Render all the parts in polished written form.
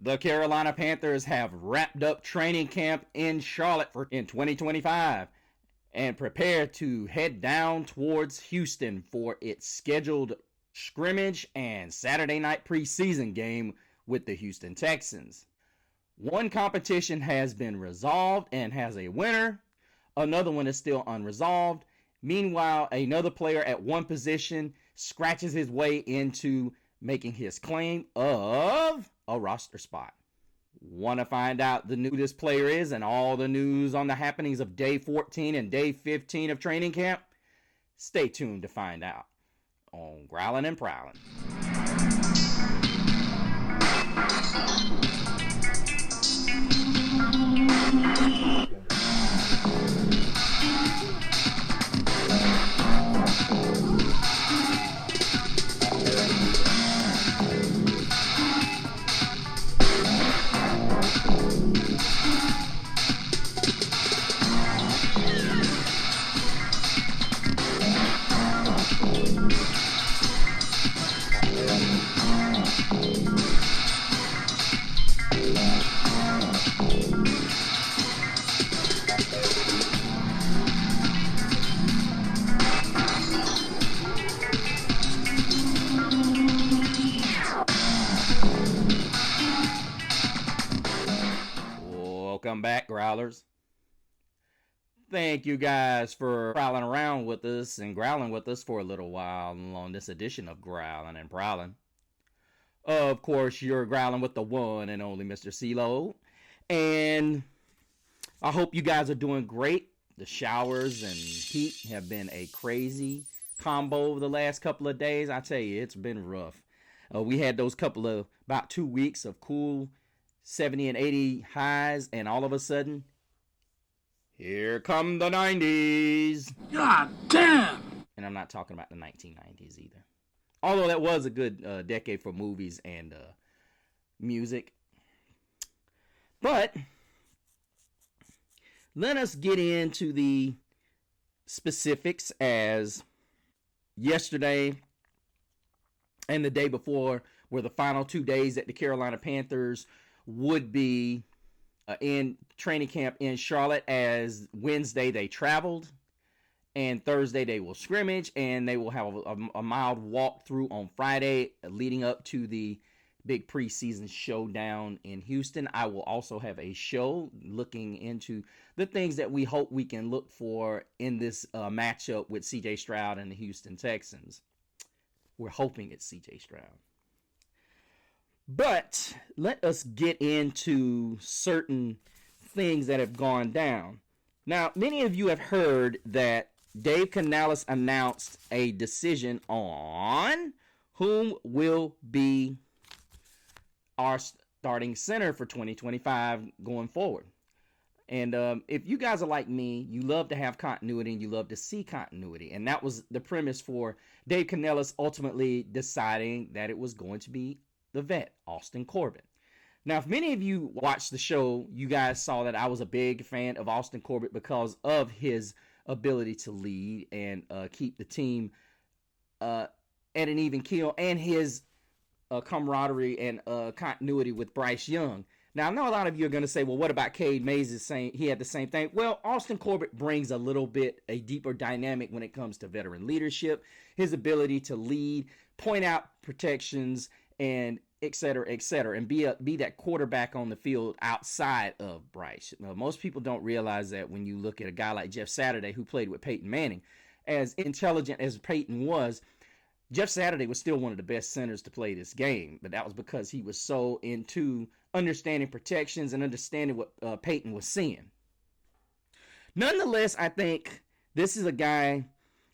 The Carolina Panthers have wrapped up training camp in Charlotte in 2025 and prepare to head down towards Houston for its scheduled scrimmage and Saturday night preseason game with the Houston Texans. One competition has been resolved and has a winner. Another one is still unresolved. Meanwhile, another player at one position scratches his way into making his claim of a roster spot. Want to find out who this player is and all the news on the happenings of day 14 and day 15 of training camp? Stay tuned to find out on Growlin' and Prowlin'. Welcome back, Growlers. Thank you guys for prowling around with us and growling with us for a little while on this edition of Growlin' and Prowlin'. Of course, you're growling with the one and only Mr. CeeLo. And I hope you guys are doing great. The showers and heat have been a crazy combo over the last couple of days. I tell you, it's been rough. We had those couple of about 2 weeks of cool 70 and 80 highs, and all of a sudden, here come the 90s. God damn! And I'm not talking about the 1990s either. Although that was a good decade for movies and music. But let us get into the specifics, as yesterday and the day before were the final 2 days that the Carolina Panthers would be in training camp in Charlotte, as Wednesday they traveled and Thursday they will scrimmage, and they will have a mild walkthrough on Friday leading up to the big preseason showdown in Houston. I will also have a show looking into the things that we hope we can look for in this matchup with CJ Stroud and the Houston Texans. We're hoping it's CJ Stroud. But let us get into certain things that have gone down. Now, many of you have heard that Dave Canales announced a decision on whom will be our starting center for 2025 going forward. And if you guys are like me, you love to have continuity and you love to see continuity. And that was the premise for Dave Canales ultimately deciding that it was going to be the vet, Austin Corbett. Now, if many of you watched the show, you guys saw that I was a big fan of Austin Corbett because of his ability to lead and keep the team at an even keel, and his camaraderie and continuity with Bryce Young. Now, I know a lot of you are going to say, well, what about Cade Mays? Saying he had the same thing. Well, Austin Corbett brings a deeper dynamic when it comes to veteran leadership, his ability to lead, point out protections, and et cetera, and be that quarterback on the field outside of Bryce. Now, most people don't realize that when you look at a guy like Jeff Saturday, who played with Peyton Manning. As intelligent as Peyton was, Jeff Saturday was still one of the best centers to play this game, but that was because he was so into understanding protections and understanding what Peyton was seeing. Nonetheless, I think this is a guy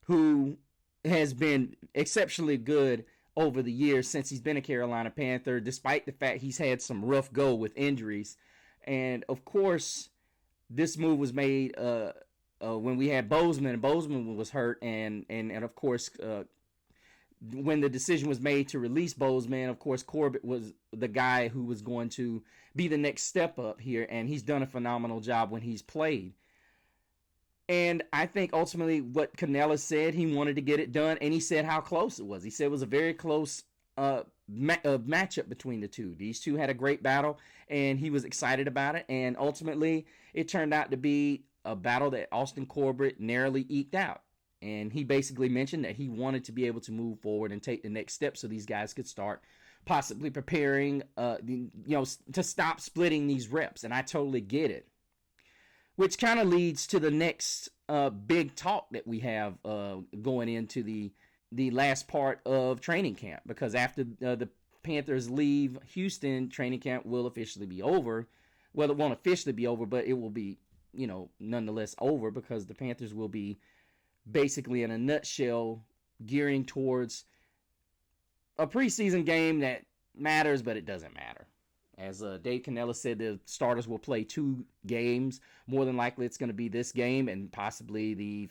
who has been exceptionally good over the years since he's been a Carolina Panther, despite the fact he's had some rough go with injuries. And, of course, this move was made when we had Bozeman, and Bozeman was hurt, and of course, when the decision was made to release Bozeman, of course, Corbett was the guy who was going to be the next step up here, and he's done a phenomenal job when he's played. And I think ultimately what Canales said, he wanted to get it done, and he said how close it was. He said it was a very close matchup between the two. These two had a great battle, and he was excited about it. And ultimately, it turned out to be a battle that Austin Corbett narrowly eked out. And he basically mentioned that he wanted to be able to move forward and take the next step so these guys could start possibly preparing, to stop splitting these reps. And I totally get it. Which kind of leads to the next big talk that we have going into the last part of training camp. Because after the Panthers leave Houston, training camp will officially be over. Well, it won't officially be over, but it will be, nonetheless over, because the Panthers will be basically, in a nutshell, gearing towards a preseason game that matters, but it doesn't matter. As Dave Canella said, the starters will play 2 games. More than likely, it's going to be this game, and possibly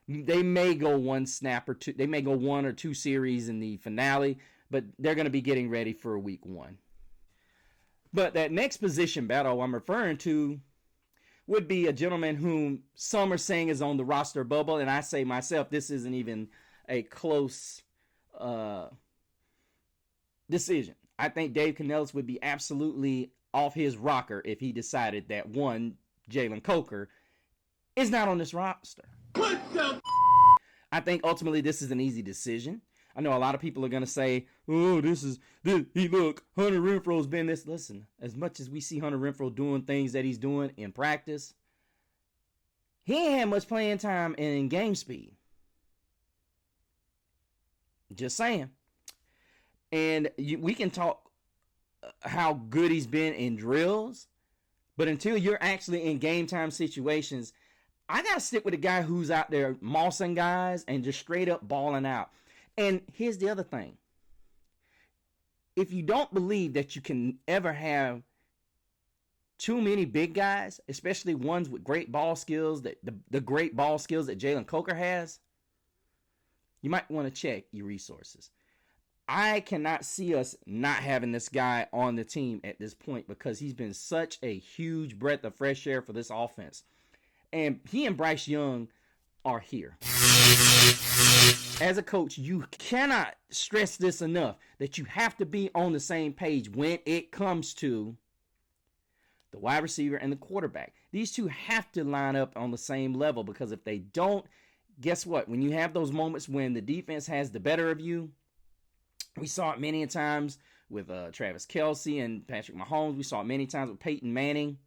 they may go 1 snap or 2. They may go 1 or 2 series in the finale, but they're going to be getting ready for week 1. But that next position battle I'm referring to would be a gentleman whom some are saying is on the roster bubble, and I say myself, this isn't even a close decision. I think Dave Canellis would be absolutely off his rocker if he decided that, one, Jalen Coker is not on this roster. What the? I think ultimately this is an easy decision. I know a lot of people are going to say, oh, look, Hunter Renfro's been this. Listen, as much as we see Hunter Renfro doing things that he's doing in practice, he ain't had much playing time in game speed. Just saying. And we can talk how good he's been in drills, but until you're actually in game time situations, I got to stick with a guy who's out there mossing guys and just straight up balling out. And here's the other thing. If you don't believe that you can ever have too many big guys, especially ones with great ball skills, that the great ball skills that Jalen Coker has, you might want to check your resources. I cannot see us not having this guy on the team at this point because he's been such a huge breath of fresh air for this offense. And he and Bryce Young are here. As a coach, you cannot stress this enough, that you have to be on the same page when it comes to the wide receiver and the quarterback. These two have to line up on the same level, because if they don't, guess what? When you have those moments when the defense has the better of you, we saw it many times with Travis Kelce and Patrick Mahomes. We saw it many times with Peyton Manning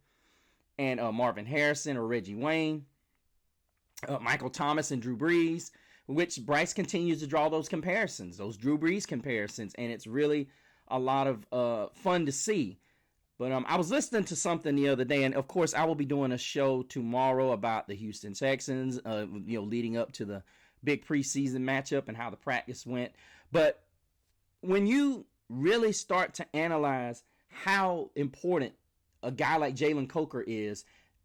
and Marvin Harrison or Reggie Wayne, Michael Thomas and Drew Brees, which Bryce continues to draw those comparisons, those Drew Brees comparisons, and it's really a lot of fun to see. But I was listening to something the other day, and of course I will be doing a show tomorrow about the Houston Texans, leading up to the big preseason matchup and how the practice went. But when you really start to analyze how important a guy like Jalen Coker is,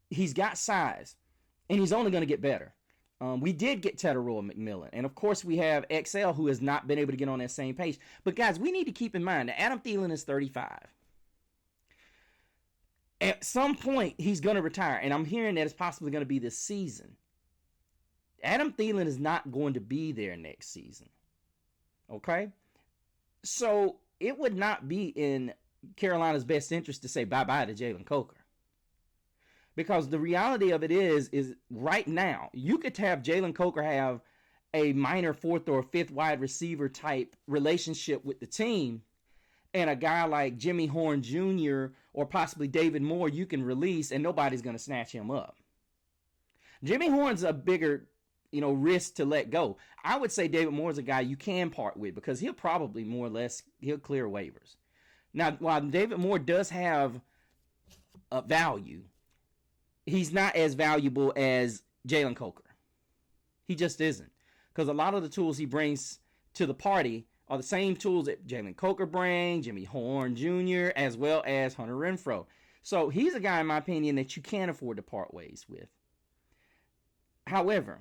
he's got size, and he's only going to get better. We did get Tetairoa McMillan, and of course we have XL, who has not been able to get on that same page. But guys, we need to keep in mind that Adam Thielen is 35. At some point, he's going to retire, and I'm hearing that it's possibly going to be this season. Adam Thielen is not going to be there next season. Okay? So it would not be in Carolina's best interest to say bye-bye to Jalen Coker. Because the reality of it is right now, you could have Jalen Coker have a minor 4th or 5th wide receiver type relationship with the team, and a guy like Jimmy Horn Jr. or possibly David Moore you can release, and nobody's going to snatch him up. Jimmy Horn's a bigger, risk to let go. I would say David Moore's a guy you can part with, because he'll probably more or less, he'll clear waivers. Now, while David Moore does have a value, he's not as valuable as Jalen Coker. He just isn't. Because a lot of the tools he brings to the party are the same tools that Jalen Coker brings, Jimmy Horn Jr., as well as Hunter Renfrow. So he's a guy, in my opinion, that you can't afford to part ways with. However,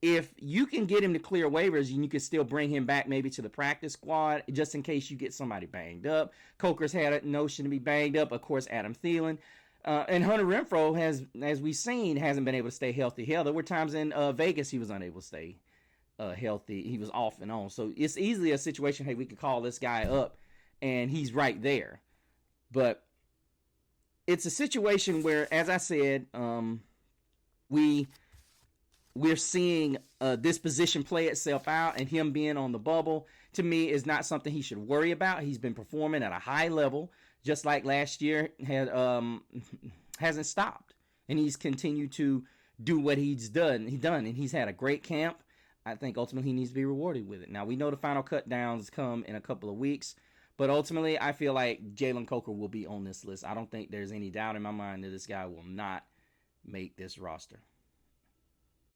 if you can get him to clear waivers and you can still bring him back maybe to the practice squad, just in case you get somebody banged up. Coker's had a notion to be banged up. Of course, Adam Thielen. And Hunter Renfrow has, as we've seen, hasn't been able to stay healthy. Hell, there were times in Vegas he was unable to stay healthy. He was off and on. So it's easily a situation, hey, we could call this guy up and he's right there. But it's a situation where, as I said, we're seeing this position play itself out, and him being on the bubble, to me, is not something he should worry about. He's been performing at a high level, just like last year, hasn't stopped. And he's continued to do what he's done, and he's had a great camp. I think ultimately he needs to be rewarded with it. Now, we know the final cut downs come in a couple of weeks, but ultimately I feel like Jalen Coker will be on this list. I don't think there's any doubt in my mind that this guy will not make this roster.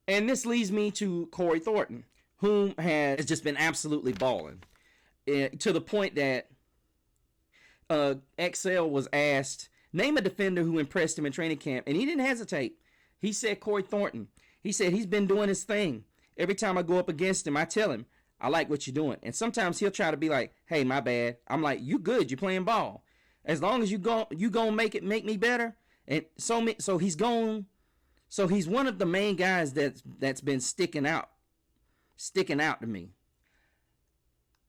And this leads me to Corey Thornton, whom has just been absolutely balling, to the point that XL was asked, name a defender who impressed him in training camp, and he didn't hesitate. He said Corey Thornton. He said he's been doing his thing. Every time I go up against him, I tell him, I like what you're doing. And sometimes he'll try to be like, hey, my bad. I'm like, you good. You're playing ball. As long as you gonna make me better. And so he's gone. So he's one of the main guys that's been sticking out to me.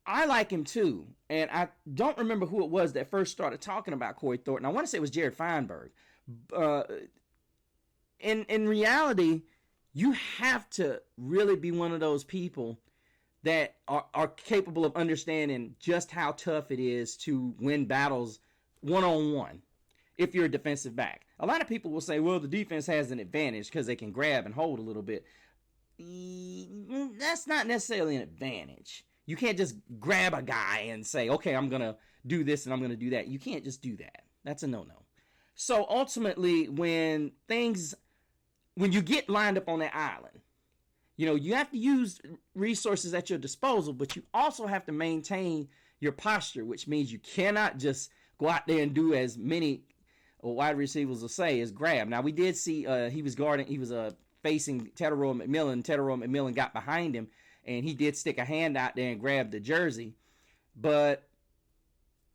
I like him too. And I don't remember who it was that first started talking about Corey Thornton. I want to say it was Jared Feinberg. In reality, you have to really be one of those people that are capable of understanding just how tough it is to win battles one-on-one if you're a defensive back. A lot of people will say, well, the defense has an advantage because they can grab and hold a little bit. That's not necessarily an advantage. You can't just grab a guy and say, okay, I'm going to do this and I'm going to do that. You can't just do that. That's a no-no. So ultimately, when you get lined up on that island, you have to use resources at your disposal, but you also have to maintain your posture, which means you cannot just go out there and do as many wide receivers will say is grab. Now, we did see he was facing Tetairoa McMillan. Tetairoa McMillan got behind him, and he did stick a hand out there and grab the jersey. But,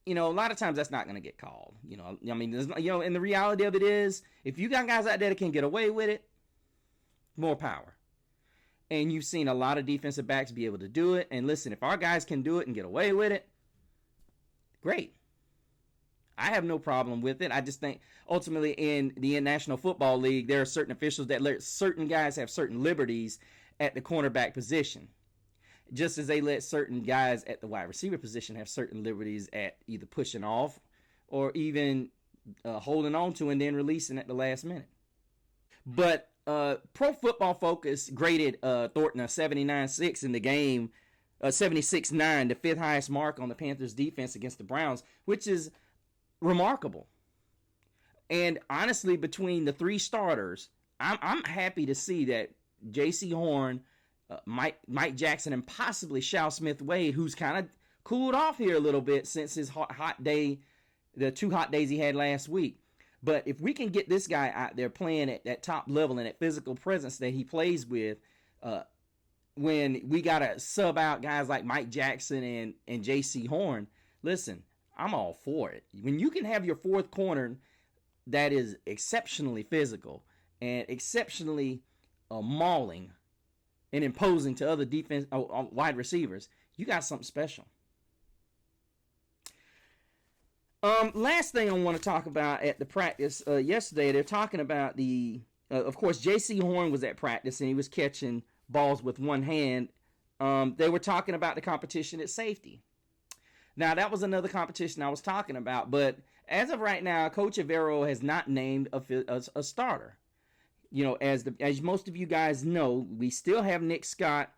a lot of times that's not going to get called. And the reality of it is, if you got guys out there that can get away with it, more power. And you've seen a lot of defensive backs be able to do it. And listen, if our guys can do it and get away with it, great. I have no problem with it. I just think ultimately in the National Football League, there are certain officials that let certain guys have certain liberties at the cornerback position, just as they let certain guys at the wide receiver position have certain liberties at either pushing off or even holding on to and then releasing at the last minute. But Pro Football Focus graded Thornton a 79.6 in the game, 76.9, the fifth highest mark on the Panthers defense against the Browns, which is remarkable. And honestly, between the three starters, I'm happy to see that J.C. Horn, Mike Jackson, and possibly Shao Smith-Wade, who's kind of cooled off here a little bit since his hot day, the 2 hot days he had last week. But if we can get this guy out there playing at that top level and that physical presence that he plays with, when we got to sub out guys like Mike Jackson and J.C. Horn, listen, I'm all for it. When you can have your fourth corner that is exceptionally physical and exceptionally mauling and imposing to other defense wide receivers, you got something special. Last thing I want to talk about at the practice yesterday, they're talking about of course, J.C. Horn was at practice and he was catching balls with one hand. They were talking about the competition at safety. Now, that was another competition I was talking about, but as of right now, Coach Evero has not named a starter. As most of you guys know, we still have Nick Scott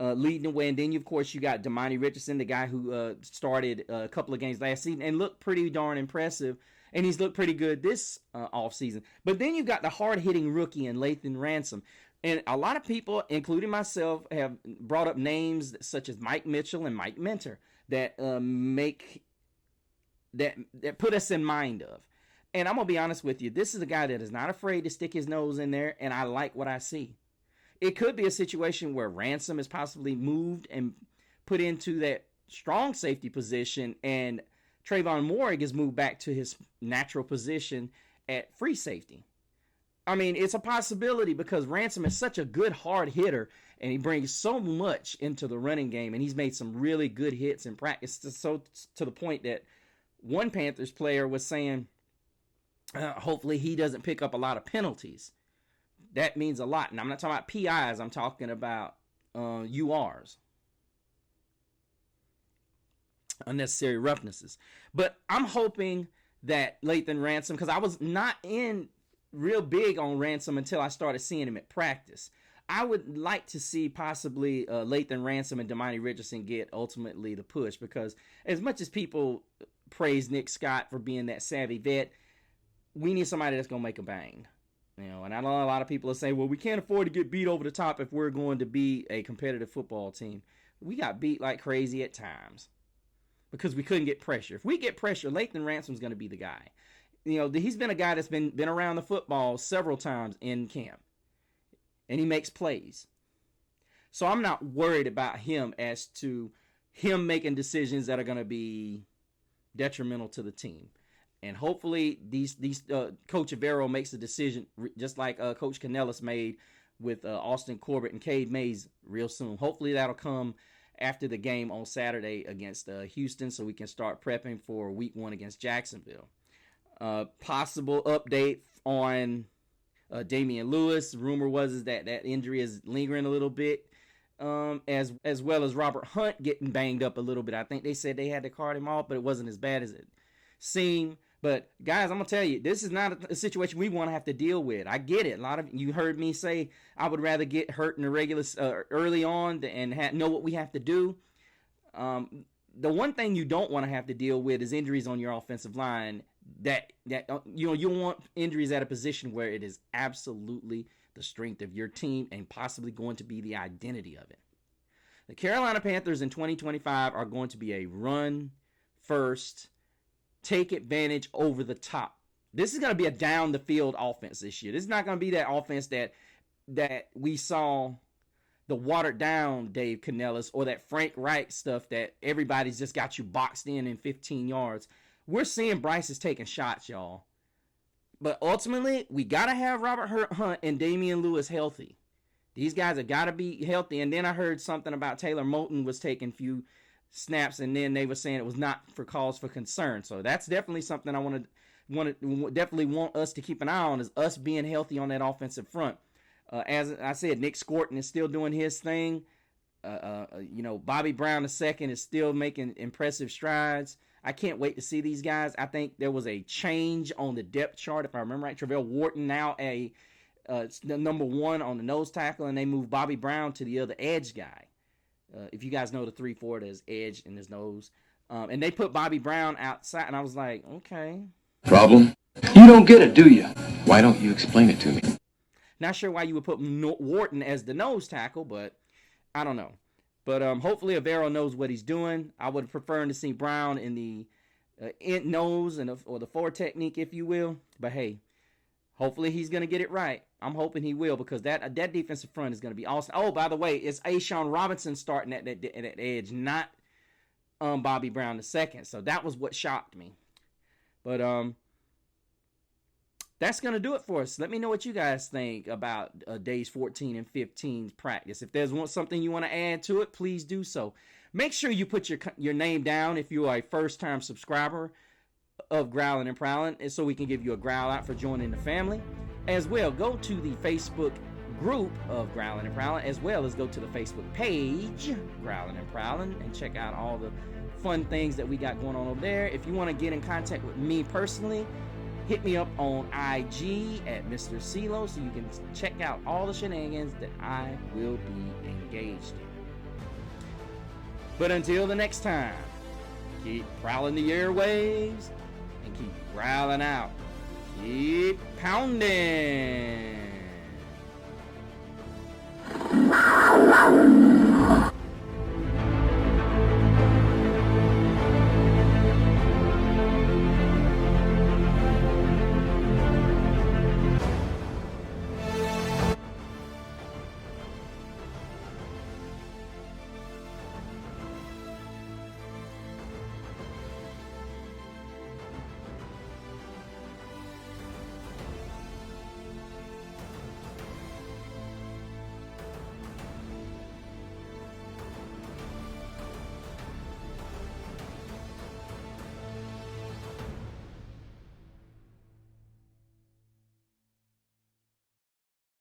leading the way, and then, of course, you got Damani Richardson, the guy who started a couple of games last season and looked pretty darn impressive, and he's looked pretty good this offseason. But then you've got the hard-hitting rookie in Lathan Ransom. And a lot of people, including myself, have brought up names such as Mike Mitchell and Mike Minter that that put us in mind of. And I'm going to be honest with you, this is a guy that is not afraid to stick his nose in there, and I like what I see. It could be a situation where Ransom is possibly moved and put into that strong safety position, and Trayvon Morig is moved back to his natural position at free safety. I mean, it's a possibility because Ransom is such a good hard hitter, and he brings so much into the running game, and he's made some really good hits in practice, so to the point that one Panthers player was saying, hopefully he doesn't pick up a lot of penalties. That means a lot. And I'm not talking about PIs. I'm talking about URs. Unnecessary roughnesses. But I'm hoping that Lathan Ransom, because I was not in real big on Ransom until I started seeing him at practice. I would like to see possibly Lathan Ransom and Damani Richardson get ultimately the push, because as much as people praise Nick Scott for being that savvy vet, we need somebody that's going to make a bang. You know, and I know a lot of people are saying, well, we can't afford to get beat over the top if we're going to be a competitive football team. We got beat like crazy at times because we couldn't get pressure. If we get pressure, Lathan Ransom's going to be the guy. You know, he's been a guy that's been around the football several times in camp, and he makes plays. So I'm not worried about him as to him making decisions that are going to be detrimental to the team. And hopefully Coach Avero makes a decision just like Coach Canellis made with Austin Corbett and Cade Mays real soon. Hopefully that'll come after the game on Saturday against Houston, so we can start prepping for week 1 against Jacksonville. Possible update on Damian Lewis. Rumor was that injury is lingering a little bit, as well as Robert Hunt getting banged up a little bit. I think they said they had to cart him off, but it wasn't as bad as it seemed. But guys, I'm gonna tell you, this is not a situation we want to have to deal with. I get it. A lot of you heard me say I would rather get hurt in the regular early on and know what we have to do. The one thing you don't want to have to deal with is injuries on your offensive line. That you want injuries at a position where it is absolutely the strength of your team and possibly going to be the identity of it. The Carolina Panthers in 2025 are going to be a run first, take advantage over the top. This is going to be a down the field offense this year. This is not going to be that offense that we saw the watered down Dave Canellis or that Frank Reich stuff that everybody's just got you boxed in 15 yards. We're seeing Bryce is taking shots, y'all. But ultimately, we got to have Robert Hunt and Damian Lewis healthy. These guys have got to be healthy. And then I heard something about Taylor Moton was taking few snaps, and then they were saying it was not for cause for concern. So that's definitely something I definitely want us to keep an eye on, is us being healthy on that offensive front. As I said, Nick Scorton is still doing his thing. Bobby Brown II is still making impressive strides. I can't wait to see these guys. I think there was a change on the depth chart, if I remember right. Travell Wharton now the number 1 on the nose tackle, and they moved Bobby Brown to the other edge guy. If you guys know the 3-4, there's edge and there's nose. And they put Bobby Brown outside, and I was like, okay. Problem? You don't get it, do you? Why don't you explain it to me? Not sure why you would put Wharton as the nose tackle, but I don't know. But hopefully Avero knows what he's doing. I would prefer to see Brown in the nose or the 4 technique, if you will. But hey, hopefully he's going to get it right. I'm hoping he will, because that defensive front is going to be awesome. Oh, by the way, it's A'Shawn Robinson starting at that edge, not Bobby Brown II. So that was what shocked me. But that's going to do it for us. Let me know what you guys think about days 14 and 15's practice. If there's something you want to add to it, please do so. Make sure you put your name down if you are a first-time subscriber of Growlin' and Prowlin', and so we can give you a growl out for joining the family. As well, go to the Facebook group of Growlin' and Prowlin', as well as go to the Facebook page, Growlin' and Prowlin', and check out all the fun things that we got going on over there. If you want to get in contact with me personally, hit me up on IG at Mr. CeeLo so you can check out all the shenanigans that I will be engaged in. But until the next time, keep prowling the airwaves and keep growling out. Keep pounding.